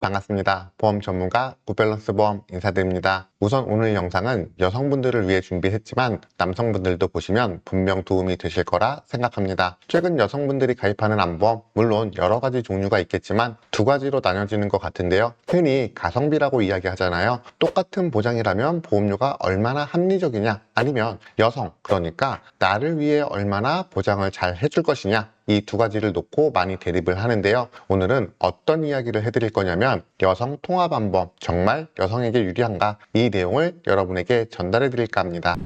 반갑습니다. 보험 전문가 구밸런스 보험 인사드립니다. 우선 오늘 영상은 여성분들을 위해 준비했지만 남성분들도 보시면 분명 도움이 되실 거라 생각합니다. 최근 여성분들이 가입하는 암보험, 물론 여러 가지 종류가 있겠지만 두 가지로 나눠지는 것 같은데요. 흔히 가성비라고 이야기하잖아요. 똑같은 보장이라면 보험료가 얼마나 합리적이냐, 아니면 여성, 그러니까 나를 위해 얼마나 보장을 잘 해줄 것이냐, 이 두 가지를 놓고 많이 대립을 하는데요. 오늘은 어떤 이야기를 해드릴 거냐면 여성 통합암보험 정말 여성에게 유리한가, 이 내용을 여러분에게 전달해 드릴까 합니다.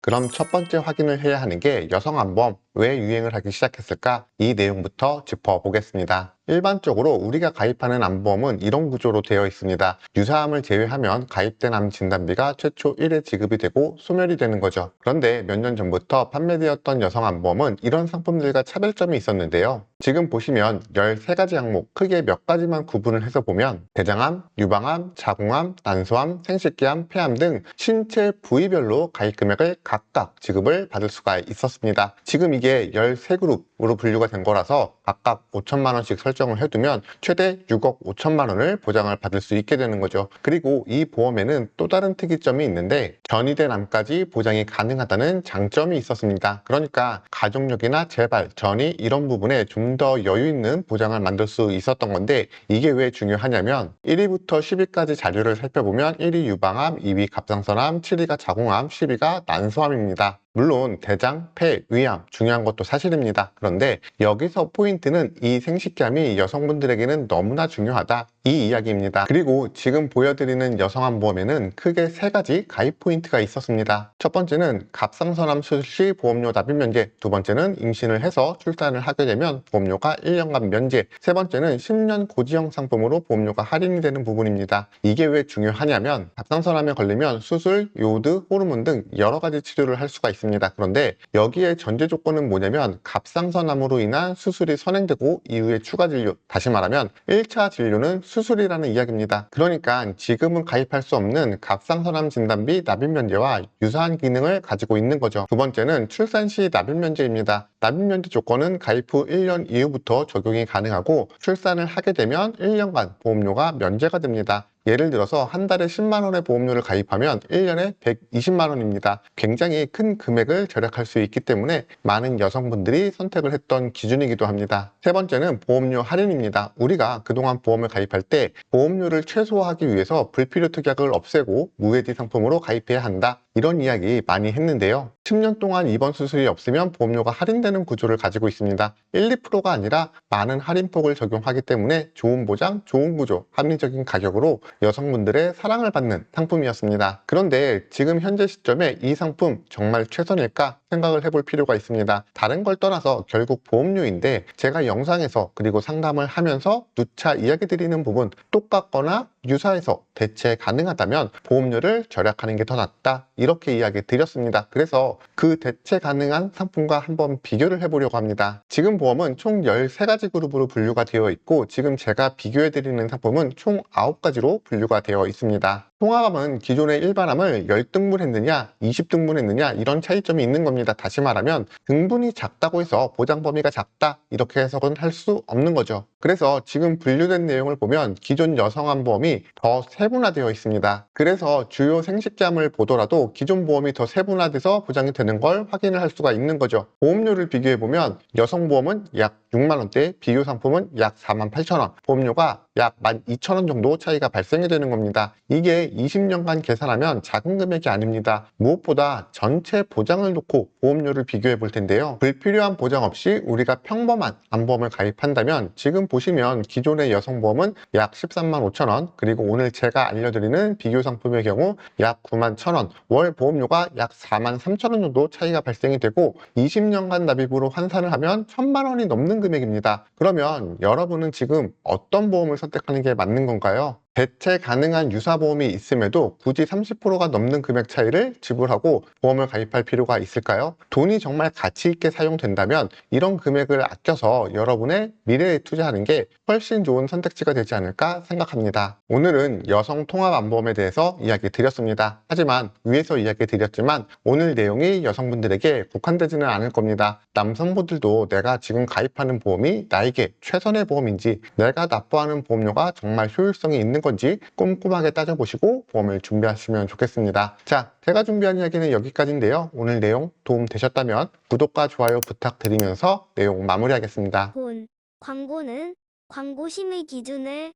그럼 첫 번째 확인을 해야 하는 게 여성암보험 왜 유행을 하기 시작했을까? 이 내용부터 짚어보겠습니다. 일반적으로 우리가 가입하는 암보험은 이런 구조로 되어 있습니다. 유사암을 제외하면 가입된 암 진단비가 최초 1회 지급이 되고 소멸이 되는 거죠. 그런데 몇 년 전부터 판매되었던 여성암보험은 이런 상품들과 차별점이 있었는데요. 지금 보시면 13가지 항목, 크게 몇 가지만 구분을 해서 보면 대장암, 유방암, 자궁암, 난소암, 생식기암, 폐암 등 신체 부위별로 가입 금액을 각각 지급을 받을 수가 있었습니다. 지금 이게 13그룹으로 분류가 된 거라서 각각 5천만 원씩 설정을 해두면 최대 6억 5천만 원을 보장을 받을 수 있게 되는 거죠. 그리고 이 보험에는 또 다른 특이점이 있는데 전이된 암까지 보장이 가능하다는 장점이 있었습니다. 그러니까 가족력이나 재발, 전이 이런 부분에 좀 더 여유 있는 보장을 만들 수 있었던 건데, 이게 왜 중요하냐면 1위부터 10위까지 자료를 살펴보면 1위 유방암, 2위 갑상선암, 7위가 자궁암, 10위가 난소암입니다. 물론 대장, 폐, 위암 중요한 것도 사실입니다. 그런데 여기서 포인트는 이 생식기암이 여성분들에게는 너무나 중요하다, 이 이야기입니다. 그리고 지금 보여드리는 여성암 보험에는 크게 세 가지 가입 포인트가 있었습니다. 첫 번째는 갑상선암 수술 시 보험료 납입 면제, 두 번째는 임신을 해서 출산을 하게 되면 보험료가 1년간 면제, 세 번째는 10년 고지형 상품으로 보험료가 할인이 되는 부분입니다. 이게 왜 중요하냐면 갑상선암에 걸리면 수술, 요오드, 호르몬 등 여러 가지 치료를 할 수가 있습니다. 그런데 여기에 전제 조건은 뭐냐면 갑상선암으로 인한 수술이 선행되고 이후에 추가 진료, 다시 말하면 1차 진료는 수술이라는 이야기입니다. 그러니까 지금은 가입할 수 없는 갑상선암 진단비 납입 면제와 유사한 기능을 가지고 있는 거죠. 두 번째는 출산 시 납입 면제입니다. 납입 면제 조건은 가입 후 1년 이후부터 적용이 가능하고 출산을 하게 되면 1년간 보험료가 면제가 됩니다. 예를 들어서 한 달에 10만 원의 보험료를 가입하면 1년에 120만 원입니다. 굉장히 큰 금액을 절약할 수 있기 때문에 많은 여성분들이 선택을 했던 기준이기도 합니다. 세 번째는 보험료 할인입니다. 우리가 그동안 보험을 가입할 때 보험료를 최소화하기 위해서 불필요 특약을 없애고 무해지 상품으로 가입해야 한다, 이런 이야기 많이 했는데요. 10년 동안 입원 수술이 없으면 보험료가 할인되는 구조를 가지고 있습니다. 1, 2%가 아니라 많은 할인폭을 적용하기 때문에 좋은 보장, 좋은 구조, 합리적인 가격으로 여성분들의 사랑을 받는 상품이었습니다. 그런데 지금 현재 시점에 이 상품 정말 최선일까 생각을 해볼 필요가 있습니다. 다른 걸 떠나서 결국 보험료인데 제가 영상에서 그리고 상담을 하면서 누차 이야기 드리는 부분 똑같거나 유사해서 대체 가능하다면 보험료를 절약하는 게 더 낫다, 이렇게 이야기 드렸습니다. 그래서 그 대체 가능한 상품과 한번 비교를 해보려고 합니다. 지금 보험은 총 13가지 그룹으로 분류가 되어 있고 지금 제가 비교해드리는 상품은 총 9가지로 분류가 되어 있습니다. 통합암은 기존의 일반암을 10등분 했느냐 20등분 했느냐 이런 차이점이 있는 겁니다. 다시 말하면 등분이 작다고 해서 보장 범위가 작다, 이렇게 해석은 할 수 없는 거죠. 그래서 지금 분류된 내용을 보면 기존 여성암 보험이 더 세분화되어 있습니다. 그래서 주요 생식기암을 보더라도 기존 보험이 더 세분화돼서 보장이 되는 걸 확인을 할 수가 있는 거죠. 보험료를 비교해보면 여성보험은 약 6만 원대, 비교 상품은 약 4만 8천 원, 보험료가 약 12,000원 정도 차이가 발생이 되는 겁니다. 이게 20년간 계산하면 작은 금액이 아닙니다. 무엇보다 전체 보장을 놓고 보험료를 비교해 볼 텐데요. 불필요한 보장 없이 우리가 평범한 암보험을 가입한다면 지금 보시면 기존의 여성보험은 약 13만 5천 원, 그리고 오늘 제가 알려드리는 비교 상품의 경우 약 9만 1천 원, 월 보험료가 약 4만 3천 원 정도 차이가 발생이 되고 20년간 납입으로 환산을 하면 1,000만 원이 넘는 금액입니다. 그러면 여러분은 지금 어떤 보험을 선택하는 게 맞는 건가요? 대체 가능한 유사보험이 있음에도 굳이 30%가 넘는 금액 차이를 지불하고 보험을 가입할 필요가 있을까요? 돈이 정말 가치 있게 사용된다면 이런 금액을 아껴서 여러분의 미래에 투자하는 게 훨씬 좋은 선택지가 되지 않을까 생각합니다. 오늘은 여성 통합안보험에 대해서 이야기 드렸습니다. 하지만 위에서 이야기 드렸지만 오늘 내용이 여성분들에게 국한되지는 않을 겁니다. 남성분들도 내가 지금 가입하는 보험이 나에게 최선의 보험인지, 내가 납부하는 보험료가 정말 효율성이 있는 건지 꼼꼼하게 따져보시고 보험을 준비하시면 좋겠습니다. 자, 제가 준비한 이야기는 여기까지인데요. 오늘 내용 도움 되셨다면 구독과 좋아요 부탁드리면서 내용 마무리하겠습니다. 본 광고는 광고심의 기준을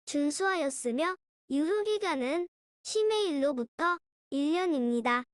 준수하였으며 유효기간은 심의일로부터 1년입니다.